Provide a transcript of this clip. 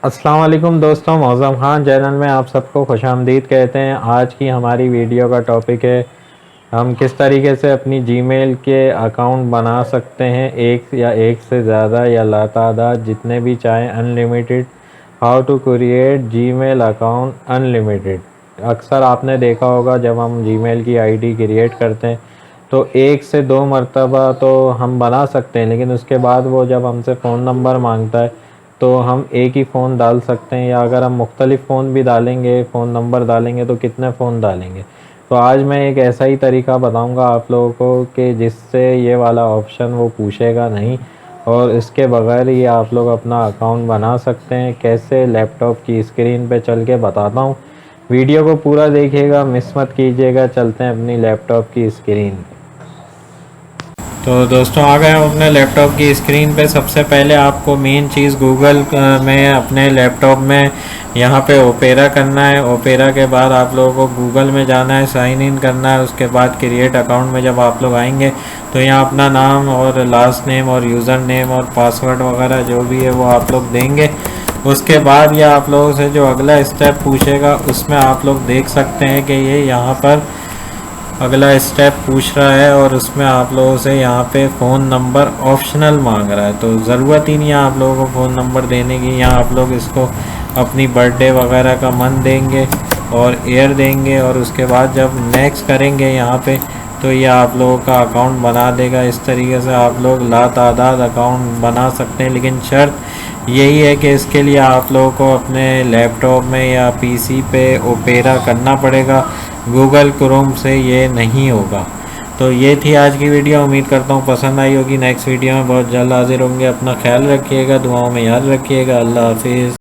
अस्सलाम वालेकुम दोस्तों, मौज़म ख़ान चैनल में आप सबको खुशामदीद कहते हैं। आज की हमारी वीडियो का टॉपिक है हम किस तरीके से अपनी जीमेल के अकाउंट बना सकते हैं, एक या एक से ज़्यादा या लातादाद जितने भी चाहें, unlimited. How to create Gmail account unlimited. अक्सर आपने देखा होगा जब हम जीमेल की आईडी क्रिएट करते हैं तो एक से दो मरतबा तो हम बना सकते हैं, लेकिन उसके बाद वो जब हमसे फ़ोन नंबर मांगता है तो हम एक ही फ़ोन डाल सकते हैं, या अगर हम मुख्तलिफ़ फ़ोन भी डालेंगे, फ़ोन नंबर डालेंगे तो कितने फ़ोन डालेंगे। तो आज मैं एक ऐसा ही तरीका बताऊंगा आप लोगों को कि जिससे ये वाला ऑप्शन वो पूछेगा नहीं और इसके बगैर ही आप लोग अपना अकाउंट बना सकते हैं। कैसे, लैपटॉप की स्क्रीन पे चल के बताता हूँ। वीडियो को पूरा देखिएगा, मिस मत कीजिएगा। चलते हैं अपनी लैपटॉप की स्क्रीन। तो दोस्तों आ गए हम अपने लैपटॉप की स्क्रीन पे। सबसे पहले आपको मेन चीज़ गूगल में अपने लैपटॉप में यहाँ पे ओपेरा करना है। ओपेरा के बाद आप लोगों को गूगल में जाना है, साइन इन करना है। उसके बाद क्रिएट अकाउंट में जब आप लोग आएंगे तो यहाँ अपना नाम और लास्ट नेम और यूज़र नेम और पासवर्ड वगैरह जो भी है वो आप लोग देंगे। उसके बाद ये आप लोगों से जो अगला स्टेप पूछेगा उसमें आप लोग देख सकते हैं कि ये यहाँ पर अगला स्टेप पूछ रहा है और उसमें आप लोगों से यहाँ पे फ़ोन नंबर ऑप्शनल मांग रहा है। तो ज़रूरत ही नहीं है आप लोगों को फ़ोन नंबर देने की। यहाँ आप लोग इसको अपनी बर्थडे वगैरह का मंथ देंगे और ईयर देंगे और उसके बाद जब नेक्स्ट करेंगे यहाँ पे तो ये आप लोगों का अकाउंट बना देगा। इस तरीके से आप लोग लातादाद अकाउंट बना सकते हैं, लेकिन शर्त यही है कि इसके लिए आप लोगों को अपने लैपटॉप में या पीसी पे ओपेरा करना पड़ेगा। गूगल क्रोम से ये नहीं होगा। तो ये थी आज की वीडियो। उम्मीद करता हूँ पसंद आई होगी। नेक्स्ट वीडियो में बहुत जल्द हाजिर होंगे। अपना ख्याल रखिएगा, दुआओं में याद रखिएगा। अल्लाह हाफिज़।